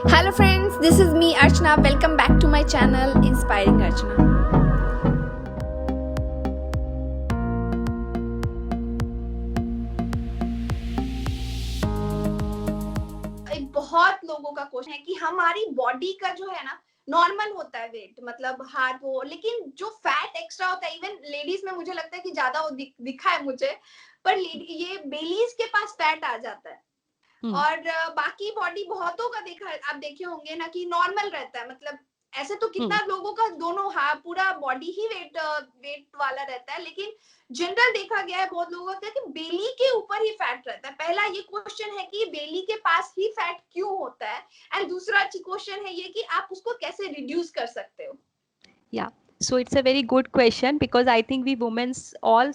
Hello friends, this is me Archana. Welcome back to my channel Inspiring Archana. एक बहुत लोगों का question है कि हमारी बॉडी का जो है ना नॉर्मल होता है वेट, मतलब हार्ट वो, लेकिन जो फैट एक्स्ट्रा होता है, इवन लेडीज में मुझे लगता है कि ज्यादा वो दिखा है मुझे, पर ये बेलीज के पास फैट आ जाता है। और बाकी बॉडी बहुतों का देखा आप देखे होंगे ना कि नॉर्मल रहता है, मतलब ऐसे तो कितना लोगों का दोनों पूरा बॉडी ही वेट वाला रहता है, लेकिन जनरल देखा गया है बहुत लोगों का कि बेली के ऊपर ही फैट रहता है। पहला ये क्वेश्चन है कि बेली के पास ही फैट क्यों होता है, एंड दूसरा क्वेश्चन है ये कि आप उसको कैसे रिड्यूस कर सकते हो। Yeah. So it's a very good question because I think we women's all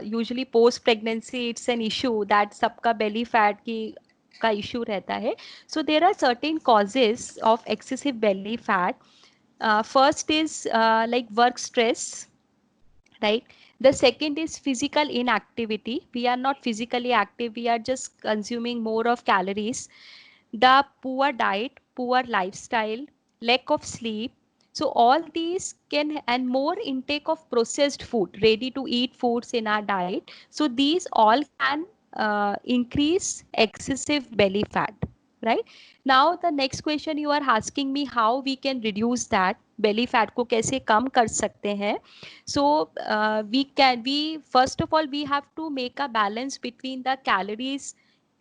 usually post pregnancy it's an issue that सबका belly fat की का issue रहता है. So there are certain causes of excessive belly fat. First is like work stress, right? The second is physical inactivity. We are not physically active, we are just consuming more of calories. The poor diet, poor lifestyle, lack of sleep. So all these can, and more intake of processed food, ready to eat foods in our diet. So these all can increase excessive belly fat, right? Now the next question you are asking me, how we can reduce that belly fat को कैसे कम कर सकते हैं. So we first of all we have to make a balance between the calories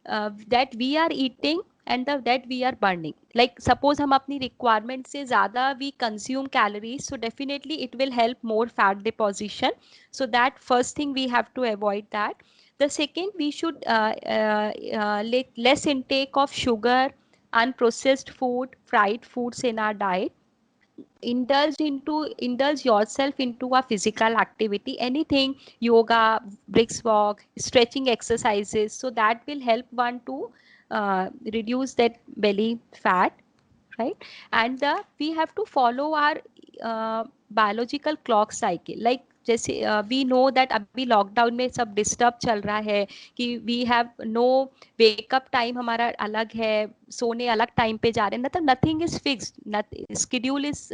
that we are eating and that we are burning. Like suppose हम अपनी requirement से ज़्यादा we consume calories, so definitely it will help more fat deposition. So that first thing we have to avoid that. The second, we should less intake of sugar, unprocessed food, fried foods in our diet. Indulge yourself into a physical activity, anything, yoga, brisk walk, stretching exercises, so that will help one to reduce that belly fat, right? And we have to follow our biological clock cycle. Like जैसे we know that अभी lockdown में सब disturb चल रहा है कि we have no wake up time, हमारा अलग है, सोने अलग टाइम पे जा रहे हैं, मतलब nothing is fixed, schedule is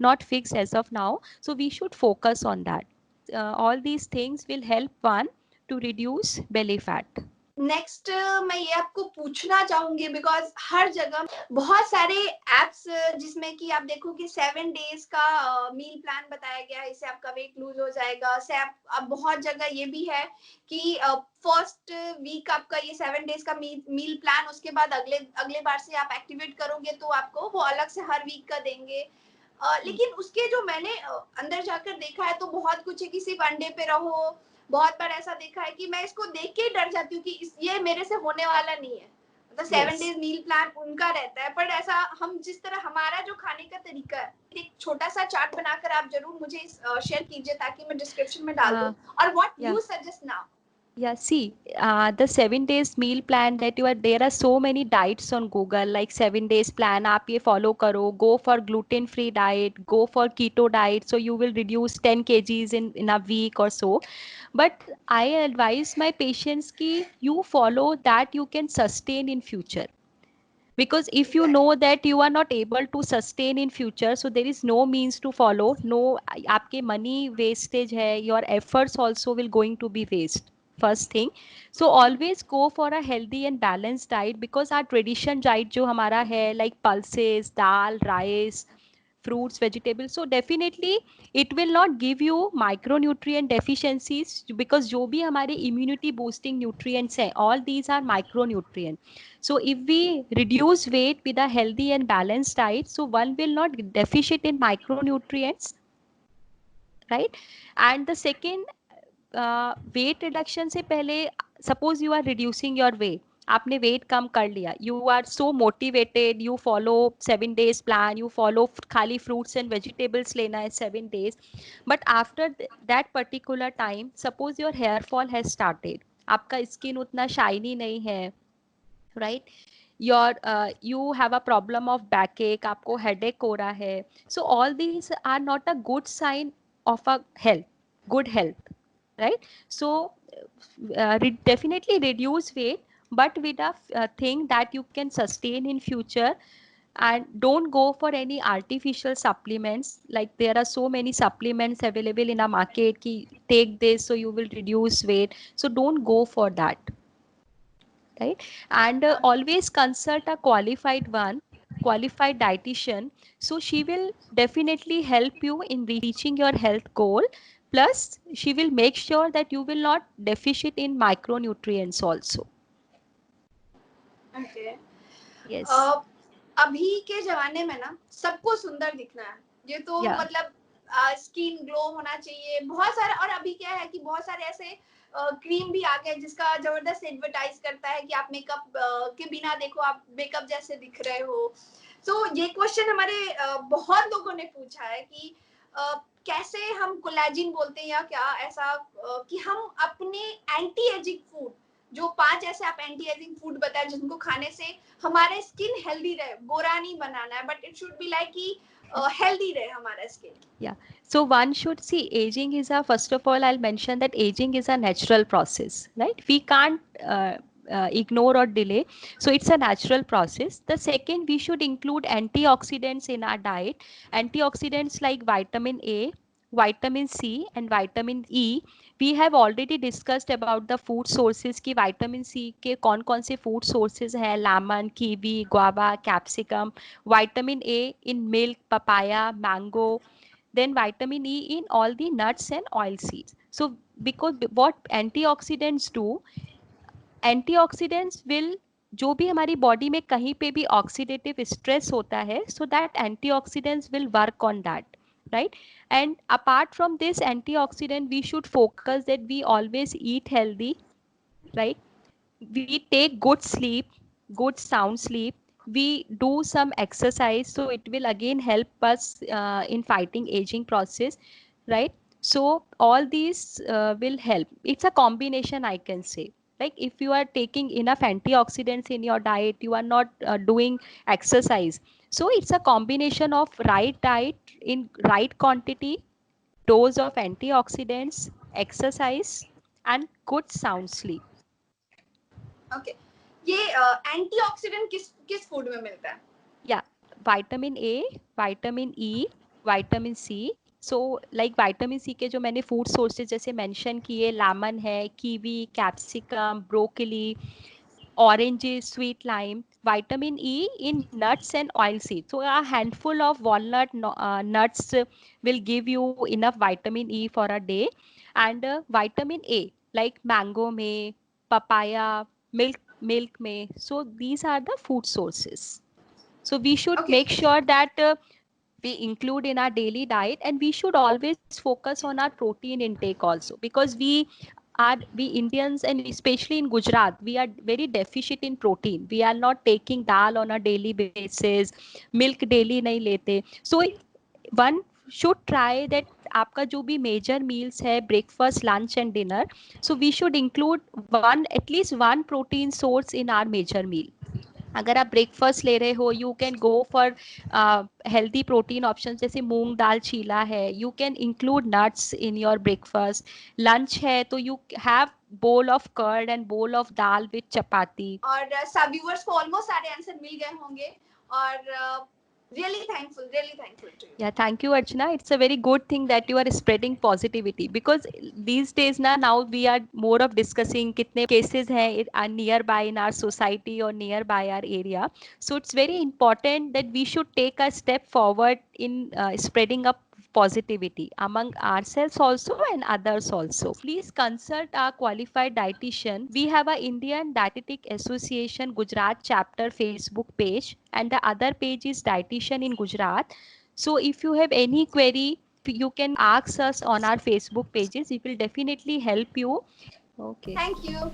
not fixed as of now. So we should focus on that. All these things will help one to reduce belly fat. Next मैं ये आपको पूछना चाहूंगी, बिकॉज हर जगह बहुत सारे एप्स जिसमें कि आप देखो कि 7 डेज का मील प्लान बताया गया है, इससे आपका वेट लूज हो जाएगा। से अब बहुत जगह ये भी है कि फर्स्ट वीक आपका ये 7 डेज का मील प्लान, उसके बाद अगले अगले बार से आप एक्टिवेट करोगे तो आपको वो अलग से हर वीक का देंगे। लेकिन उसके जो मैंने अंदर जाकर देखा है तो बहुत कुछ है कि सिर्फ अंडे पे रहो। बहुत बार ऐसा देखा है कि मैं इसको देख के ही डर जाती हूँ कि ये मेरे से होने वाला नहीं है। मतलब 7 डेज मील प्लान उनका रहता है, पर ऐसा हम जिस तरह हमारा जो खाने का तरीका है, एक छोटा सा चार्ट बनाकर आप जरूर मुझे शेयर कीजिए ताकि मैं डिस्क्रिप्शन में डाल दूं। और what Yeah. You suggest now? Yeah, see, the 7 days meal plan that there are so many diets on Google, like 7 days plan, आप ये follow करो, go for gluten free diet, go for keto diet, so you will reduce 10 kgs in a week or so. But I advise my patients ki you follow that you can sustain in future. Because if you know that you are not able to sustain in future, so there is no means to follow, no, आपके money wastage है, your efforts also will going to be waste. First thing, so always go for a healthy and balanced diet, because our tradition diet जो हमारा है, like pulses, dal, rice, fruits, vegetables, so definitely it will not give you micronutrient deficiencies, because जो भी हमारे immunity boosting nutrients हैं, all these are micronutrient. So if we reduce weight with a healthy and balanced diet, so one will not deficit in micronutrients, right? And the second, weight reduction से पहले, suppose you are reducing your weight, आपने weight कम कर लिया, you are so motivated, you follow 7 days plan, you follow खाली fruits and vegetables लेना है 7 days, but after that particular time suppose your hair fall has started, आपका skin उतना shiny नहीं है, right? Your you have a problem of backache, आपको headache हो रहा है, so all these are not a good sign of a health, good health, right? So definitely reduce weight, but with a thing that you can sustain in future. and don't go for any artificial supplements. Like there are so many supplements available in a market ki take this so you will reduce weight, so don't go for that, right? And always consult a qualified dietitian, so she will definitely help you in reaching your health goal, plus she will make sure that you will not deficit in micronutrients also. Okay. Yes. अभी के जमाने में ना सबको सुंदर दिखना है, ये तो Yeah. मतलब स्किन ग्लो होना चाहिए, बहुत सारे। और अभी क्या है कि बहुत सारे ऐसे क्रीम भी आ गए जिसका जबरदस्त एडवर्टाइज करता है कि आप मेकअप के बिना देखो आप मेकअप जैसे दिख रहे हो। सो ये क्वेश्चन हमारे बहुत लोगों ने पूछा है कि कैसे हम कोलेजिन बोलते हैं या क्या ऐसा कि हम अपने एंटी एजिंग फूड, जो 5 ऐसे आप एंटी एजिंग फूड बताए जिनको खाने से हमारे स्किन हेल्दी रहे, गोरा नहीं बनाना है, but it should be like कि healthy रहे हमारा skin. Yeah. So one should see aging is a, first of all, I'll mention that aging is a natural process, right? We can't ignore or delay. So it's a natural process. The second, we should include antioxidants in our diet. Antioxidants like vitamin A, vitamin C, and vitamin E. We have already discussed about the food sources कि vitamin C के कौन कौन से food sources हैं, lemon, kiwi, guava, capsicum, vitamin A in milk, papaya, mango, then vitamin E in all the nuts and oil seeds. So because what antioxidants do, antioxidants will, जो भी हमारी body में कहीं पे भी ऑक्सीडेटिव स्ट्रेस होता है, so that antioxidants will work on that, right? And apart from this antioxidant, we should focus that we always eat healthy, right? We take good sleep, good sound sleep, we do some exercise, so it will again help us in fighting aging process, right? So all these will help. It's a combination, I can say. Like if you are taking enough antioxidants in your diet, you are not doing exercise, so it's a combination of right diet in right quantity, dose of antioxidants, exercise, and good sound sleep. Okay. ये antioxidant किस किस food में मिलता है? Yeah, vitamin A, vitamin E, vitamin C. So like vitamin C के जो मैंने food sources जैसे mention किए, lemon है, kiwi, capsicum, broccoli, oranges, sweet lime, vitamin E in nuts and oil seeds. So a handful of walnut nuts will give you enough vitamin E for a day, and vitamin A like mango में, papaya, milk में. So these are the food sources. So we should Okay. make sure that we include in our daily diet, and we should always focus on our protein intake also, because we Indians, and especially in Gujarat, we are very deficient in protein. We are not taking dal on a daily basis, milk daily nahi lete. So one should try that आपका जो भी major meals है, breakfast, lunch and dinner, so we should include one, at least one protein source in our major meal. अगर आप breakfast ले रहे हो, you can go for healthy protein option जैसे मूंग दाल चीला है, you can include nuts in your breakfast. Lunch है तो you have bowl of curd and bowl of dal with chapati. और सब व्यूअर्स को ऑलमोस्ट सारे आंसर मिल गए होंगे, और really thankful to you. Yeah, thank you, Archana. It's a very good thing that you are spreading positivity, because these days now we are more of discussing kitne cases are nearby in our society or nearby our area. So it's very important that we should take a step forward in spreading up positivity among ourselves also and others also. Please consult our qualified dietitian. We have a Indian Dietetic Association Gujarat chapter Facebook page, and the other page is Dietitian in Gujarat. So if you have any query, you can ask us on our Facebook pages. We will definitely help you. Okay. Thank you.